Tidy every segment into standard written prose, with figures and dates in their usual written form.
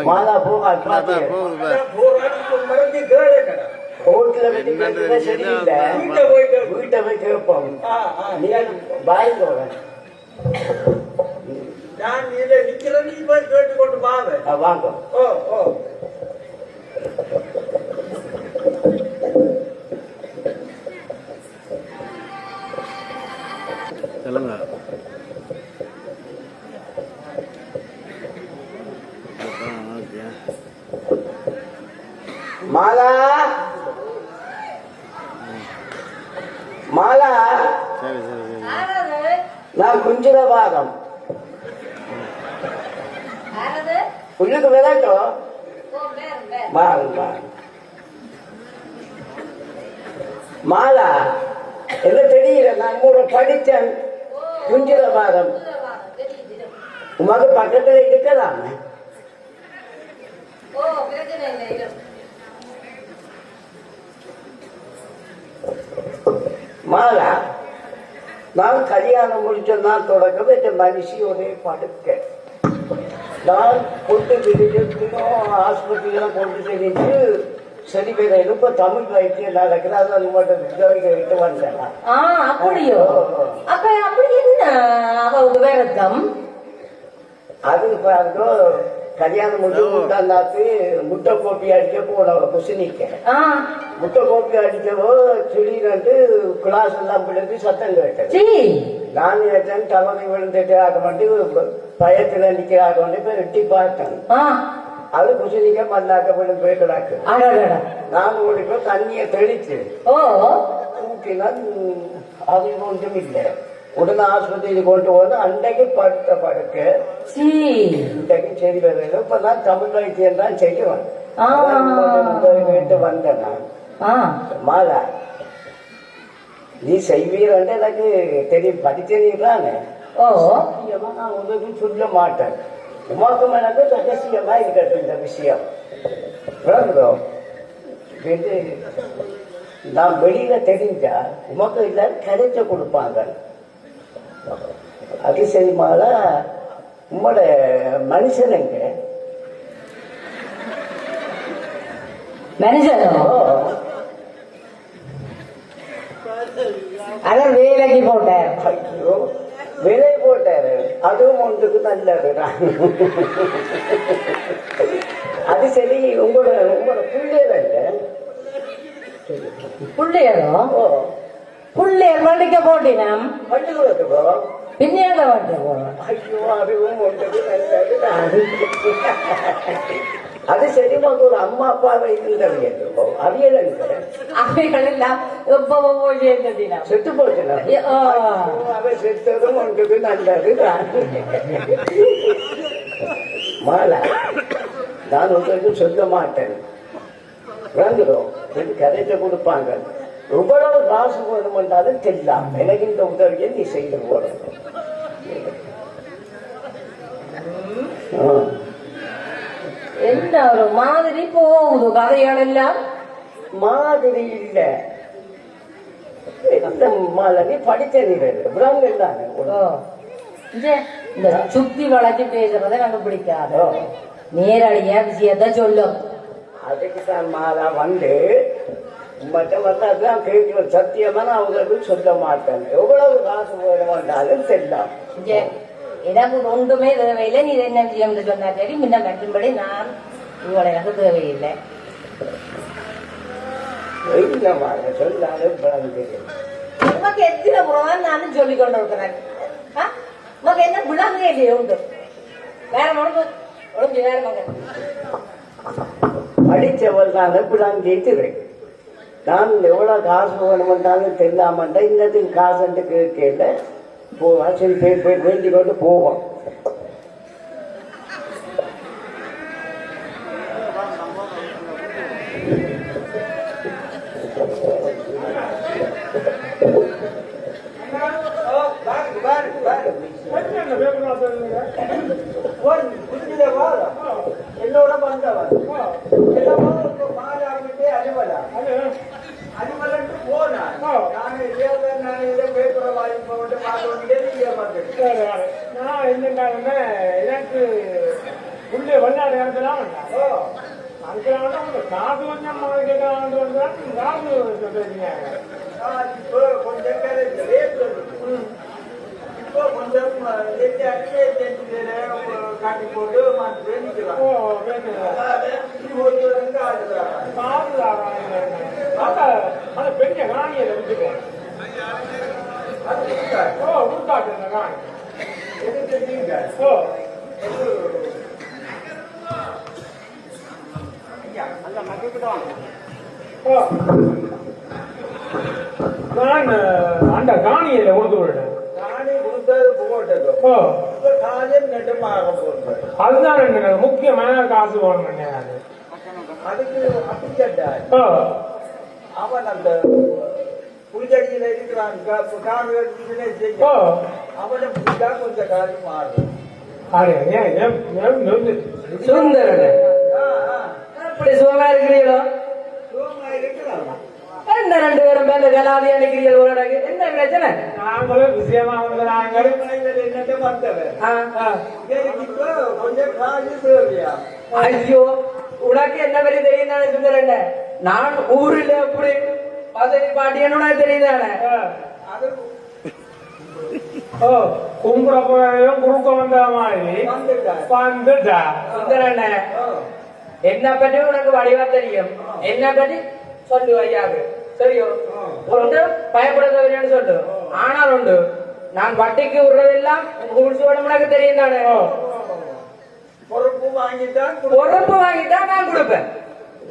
மாலா போக ரோட்ல வீட்டை போய் கேட்போம். பாருங்க நான் இதை நிக்கிறேன், நீ போய் கேட்டுக்கொண்டு வாங்க. ஓ ஓ சொல்லுங்க. மாலா மாலா, சரி சரி சரி. நான் குஞ்சிர பாகம் உள்ளுக்கு விளையாட்டும். மாலா என்ன தெரியல, நான் கூட படித்தேன். குஞ்சிர பாகம் உமக்கு பக்கத்துல இருக்கலாம். மாலா, நான் கல்யாணம் முடிச்ச நாள் தொடக்கம் இந்த மனுஷியோட படுக்க நான் கொண்டு விடுக்கணும், ஆஸ்பத்திரியெல்லாம் கொண்டு செஞ்சு சரி பேர இப்ப தமிழ் வைத்தியம் நடக்குது. அது மட்டும் விட்டு வந்தேன். அப்படியோ? அப்ப அப்படி என்ன அவ உபயோகம்? அது பாருங்க, கல்யாணம் முடிஞ்சு முட்டாந்தாத்து முட்டை கோப்பி அடிக்க போனவ குசினிக்க முட்டை கோப்பி அடிக்கவோ திடீர்னு கிளாஸ் எல்லாம் பிடித்து சத்தம் கேட்டது. நான் கேட்டேன், தலைமை விழுந்துட்டு ஆக மாட்டேன் பயத்துல நிக்கிறாக போய் எட்டி பார்த்தேன். அது குசினிக்க மண்ணாக்க விழுந்து போய்க்கிறாக்கு. நான் ஓடி போய் தண்ணியை தெளிச்சு ஊட்டினா அது ஒன்றும் இல்லை. உடனே ஆஸ்பத்திரி கொண்டு வந்து அன்றைக்கு படுத்த படுக்க இன்றைக்கு சரி வருது. இப்ப நான் தமிழ் வைத்தியம் தான் செய்வேன். வீட்டு வந்தேன் நான். மாலா, நீ செய்வீரன்ட்டு எனக்கு தெரியும், படித்தீங்களான்னு. சத்தியமா நான் உதவி சொல்ல மாட்டேன். உமாக்கும் எனக்கு ரகசியமா இருக்கட்டும் இந்த விஷயம். நான் வெளியில தெரிஞ்சா உமக்கு எல்லாரும் கிடைச்ச கொடுப்பாங்க. அது சரி மாலா, உம்மோட மனுஷனுங்க மனுஷனோ அதான் வேலைக்கு போட்டார். ஐயோ, விலை போட்டாரு. அதுவும் ஒன்றுக்கு நல்லதுதான். அது சரி, உங்களோட பிள்ளைகள் பிள்ளையோ பிள்ளையர் வண்டிக்க போட்டினம் பள்ளிக்கூடத்துக்கோ பின்னேட வண்டி போனோம். ஐயோ, அதுவும் ஒன்றுக்கு நல்லது. அது சரி, ஒரு அம்மா அப்பாவை இருந்தவங்க அவியல் அவைகள் எல்லாம் எப்பவோ செத்து போச்சுனா அவை செத்ததும் ஒன்றுக்கு நல்லது. மாலா, நான் உங்களுக்கு சொல்ல மாட்டேன். விளங்குறோம், கதைச்ச கொடுப்பாங்க. எவ்வளவு காசு வேணுமென்றாலும் தெரியலாம். எனக்கு இந்த உதவியை நீ செய்து போடணும். என்ன ஒரு மாதிரி போகுது கதைகள் எல்லாம். மாதிரி இல்ல, மாதிரி படித்த இந்த சுத்தி வளைச்சு பேசுறத எனக்கு பிடிக்காது. நேரடியா விஷயத்த சொல்லும். அதுக்குதான் மாலா வந்து மட்டும் வந்து அதுதான் கேட்கல. சத்தியமா நான் உதவி சொல்ல மாட்டேன். எவ்வளவு காசு வேணுமென்றாலும் செல்லாம். எனக்கு ஒன்றுமே தேவையில்லை. நீ என்ன விஷயம் சொன்னா சரி. முன்ன மற்றும்படி நான் உங்களை எனக்கு தேவையில்லை. சொன்னாலும் உனக்கு எத்தனை முறைதான் நானும் சொல்லிக் கொண்டு இருக்கிறேன். உனக்கு என்ன விளங்க இல்லையே உண்டு. வேற உனக்கு ஒழுங்கு வேற மங்க படிச்சவள் நான் எப்படிலாம் கேட்கிறேன். நான் எவ்வளவு காசு வேணுமென்றாலும் தெரியலாமண்டா இன்னத்துக்கு காசுன்ட்டு கேட்கல. போவான், சரி போய் வேண்டி கொண்டு போவோம். என்னோட வந்தவன் அடிமலன்ட்டு போனான். நான் இதை பேப்பரை வாங்கி போட்டு பார்த்து நான் என்னென்ன எனக்கு உள்ளே வெளிநாடு இறக்கலாம் அதுக்கு காசு கொஞ்சம் கேட்கலாம் இப்போ கொஞ்சம் ரேட் இப்போ கொஞ்சம் காட்டி போட்டு வேண்டிக்கலாம் பெரிய காணியை எடுத்துக்கோ உருக்காட்டு காணி நான் அந்த காணியில கொடுத்து விடுறேன் காணி கொடுத்தது போட்டோம் காரியம் நெட்டமாக போடுறேன் அதுதான் எனக்கு முக்கியமான காசு போடணும் அதுக்கு அப்படி கேட்டார் அவன் அந்த புலிச்சடியில இருக்கிறான் அவனை புரிஞ்சா கொஞ்சம் காரியம் மாறும் சுந்தரன் எப்படி சுகமா இருக்கிறீங்களோ சுகமா இருக்கலாம் என்ன 2 பேரும் பேர்ல கலாதி அடிக்கிறீர்கள் ஒரு இடக்கு என்ன பிரச்சனை நாங்களும் விஷயமா வந்து நாங்கள் என்னட்ட வந்தவன் கொஞ்சம் காசு தேவையா ஐயோ உனக்கு என்ன பெரிய தெரியும் தானே சுந்தரன் நான் ஊரில் எப்படி பதவி பாட்டியன்னு தெரியுதானே கும்புற போயும் குறுக்க வந்த மாதிரி வந்துட்டா சுந்தரன் என்ன பற்றி உனக்கு வடிவா தெரியும் என்ன பற்றி சொல்லு ஐயாது சரியோ ஒன்று பயப்படுறவன்னு சொல்லு ஆனால் உண்டு நான் வட்டிக்கு விடுறதெல்லாம் உனக்கு தெரியும் தானே பொறுப்பு வாங்கிட்டா நான் கொடுப்பேன்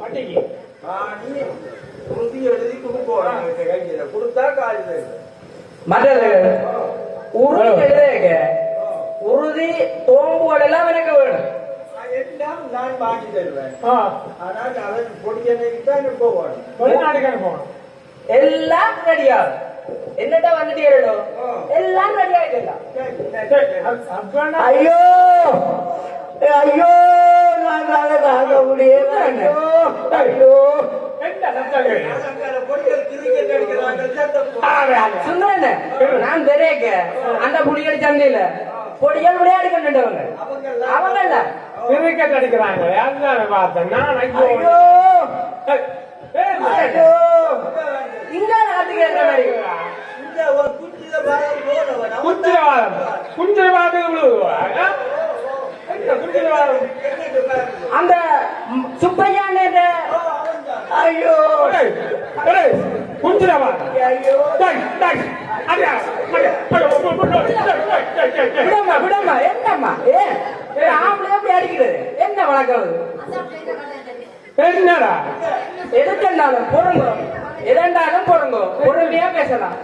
வட்டிக்கு உறுதி எழுதி கொடுப்போம் கொடுத்தா காசு மற்றது உறுதி எழுத உறுதி தோம்புகள் எல்லாம் எனக்கு வேணும் எல்லாம் நான் வாங்கி தருவேன் ஆனால் அவன் பொடியனைக்கு தான் போவான் வெளிநாட்டுக்கு போகணும் எல்லாம் ரெடியாகும் என்னட்டா வந்துட்டீங்களோ எல்லாம் ரெடி ஆயிடலாம் ஐயோ ஐயோ நான் தாங்க முடியல ஐயோ சுந்தரன் நான் தெரியக்க அந்த புடிகள் சந்தையில பொடிகள் விளையாடி கொண்டுட்டவங்க அவங்க இல்ல கிரிக்கெட் அடிக்கிறாங்க அதுதான் பார்த்தேன் நான் ஐயோ ஐயோ இங்க நாட்டுக்கு ஏற்ற மாதிரி அந்த சுப்பையா ஐயோ விடமா விடமா என்னம்மா ஆம்பளை எப்படி அடிக்கிறது என்ன வழக்கம் என்னடா எதுக்கென்னாலும் பொறுங்க எதென்றாலும் பொறுங்க பொறுமையா பேசலாம்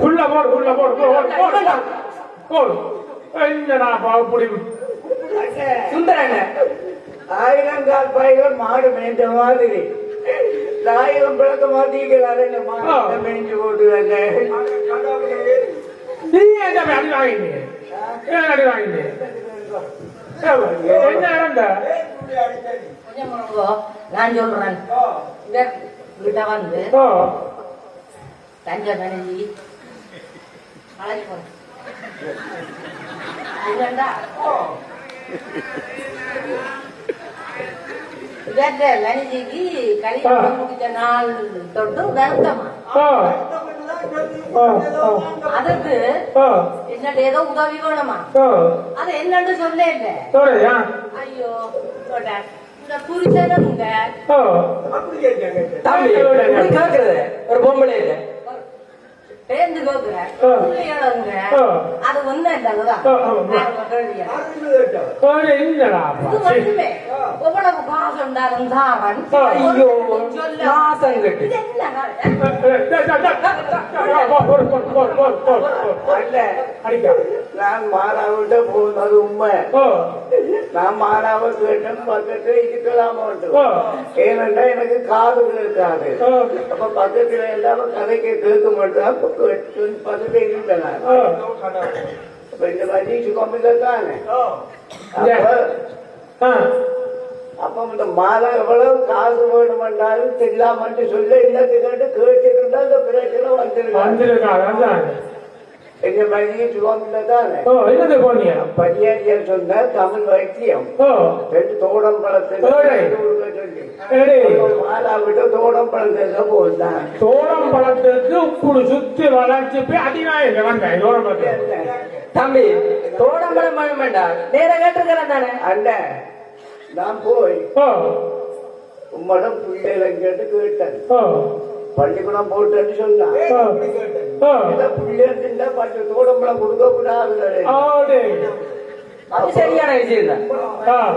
உள்ள போடு உள்ள போடு போடு போடு என்னடா பாவப்படி சுந்தரன் 1000 கால் பைகள் மாடு மேய்ந்த மாதிரி 1000 பிளக்க மாட்டீங்களா மாடு மேய்ஞ்சு போட்டுவாங்க நீ என்ன அடி வாங்கினீங்க அடி வாங்கினீங்க என்ன நடந்த நான் சொல்றேன் வீட்டை வந்து தஞ்சை மனைவி அழைப்போம் மனைவிக்கு கல்யாணம் முடிச்ச நாள் தொட்டு வருத்தமா அதுக்கு என்னட்ட ஏதோ உதவி வேணுமா அது என்னன்னு சொல்லேன் ஐயோ இந்த புருஷனுங்க தம்பி கேக்குறது ஒரு பொம்பளை பேருந்து கேக்குறேங்க அது ஒண்ணு எவ்வளவு காசு உண்டாரும் தாரன் நான் மாறாவிட்ட போனது உண்மை நான் மாறாவ கேட்டேன் பக்கத்துல இருக்கலாம ஏனென்றா எனக்கு காது இருக்காது அப்ப பக்கத்துல எல்லாமே கதைக்கு கேட்க மாட்டேன் பக்கத்துல இருந்தேன் அப்ப இந்த மதிச்சு கொண்டு தானே அப்ப இந்த மாதம் எவ்வளவு காசு வேணுமென்றாலும் தெரியலாமட்டு சொல்ல இல்லத்துக்கிட்டு கேட்டுக்கிட்டா இந்த பிரச்சனை வந்திருக்காங்க எங்க பள்ளியை சுவாமியில தானே ஓ என்னது போனீங்க பரியாரியர் சொன்ன தமிழ் வைத்தியம் ஓ 2 தோடம் பழத்தில் மாலா விட்டு தோடம் பழத்தில் போதுதான் தோடம் பழத்துக்கு இப்படி சுத்தி வளர்ச்சி போய் அதிகம் வந்தேன் தோடம் பழத்துக்கு தம்பி தோடம்பலம் பண்ண வேண்டாம் நேர கேட்டிருக்கிறேன் தானே அண்ணன் நான் போய் ஓ உம்மடம் பிள்ளைகளை கேட்டு கேட்டேன் ஓ பள்ளிக்கூடம் போட்டேன்னு சொன்னான் ஓ பிள்ளைங்க பட்டு தோடம்பலம் கொடுக்க கூடாது ஓடே அது சரியான விஷயம் தான்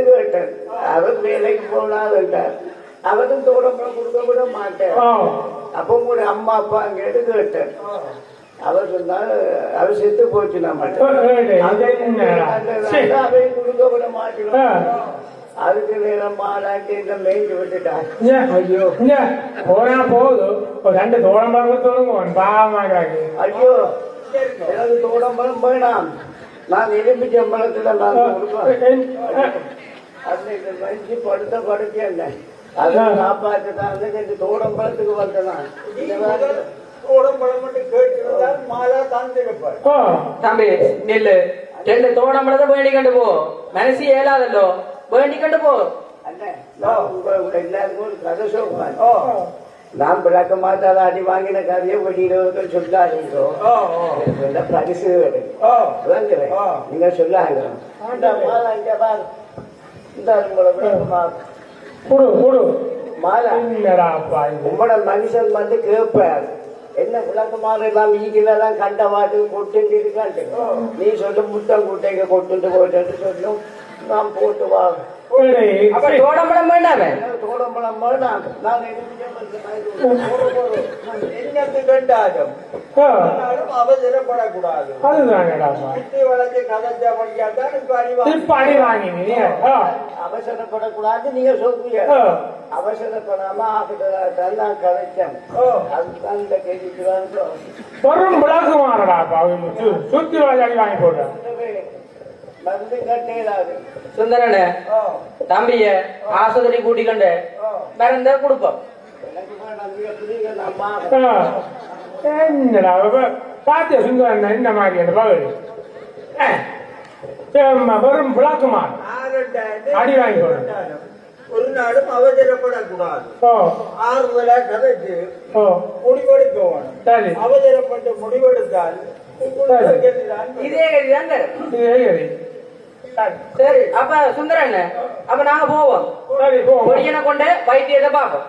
கேட்டேன் அவர் வேலைக்கு போனாதுட்டார் அவரும் தோடம்பலம் கொடுக்க கூட மாட்டேன் அப்போ கூட அம்மா அப்பா கேட்டு கேட்டேன் அவர் சொன்னார் அவர் செத்து போச்சு நம்ம அவையும் கொடுக்க கூட மாட்டேன் அதுக்கு நேரம் மாலாட்டி மேய்ஞ்சு விட்டுட்டார் ஐயோ போனா போதும் ஒரு 2 தோடம் பழம் சொல்லுங்க பாவமாக்குறாங்க ஐயோ எனக்கு தோடம்பலம் வேணாம் நான் எலும்பு சம்பளத்துல நான் கொடுப்பேன் அன்னைக்கு மனுஷி படுத்த படுக்கேன் அதை காப்பாற்றுதான் எனக்கு தோடம்பலத்துக்கு வந்ததான் தோடம்பலம் மட்டும் கேட்டுதான் மாலா தந்திருப்பார் தம்பி நெல்லு 2 தோடம்பலத்தை வேண்டி கண்டு போ மனசு ஏலாதல்லோ வேண்டி கண்டு போ எல்லாருக்கும் ஒரு கதை சொல்றேன் நான் விளக்க மாட்டாத அடி வாங்கின கதையை வெளியிடவர்கள் சொல்லாதீங்க பரிசு நீங்க சொல்லாங்க உங்களோட மனுஷன் வந்து கேட்பார் என்ன விளக்கமாக எல்லாம் வீட்டிலெல்லாம் கண்ட வாட்டு கொட்டு இருக்காண்டு நீ சொல்லு முட்டம் குட்டைங்க கொட்டுட்டு போயிட்டு சொல்லும் நான் போட்டு வா தோடம்பலம் வேண்டாமே தோடம்பலம் வேண்டாம் நான் என்னத்து கண்டாலும் அவசரப்படக்கூடாது வளர்ச்சி கதைச்சா அவசரப்படக்கூடாது நீங்க சொல்றீங்க அவசரப்படாம ஆகிட்டு நான் கதைச்சேன் அதுதான் இந்த கேள்விக்கு சுத்தி வாங்கி போடுறேன் மருந்து கட்டேடாது சுந்தரனே தம்பிய ஆஸ்பத்திரி கூட்டிக்கண்டு மருந்த கொடுப்போம் என்னடா பாத்திய சுந்தரன் இந்த மாதிரி பகுதி வெறும் விளக்குமார் அடி வாங்கி போடுறேன் ஒரு நாளும் அவசரப்படக்கூடாது ஆறுதலா கதைச்சு முடிவெடுக்கணும் அவசரப்பட்டு முடிவெடுத்தால் இதே கதிதான் சரி அப்ப சுந்தரன் அப்ப நாங்க போவோம் கொடியனை கொண்டு வைத்தியத்தை பார்ப்போம்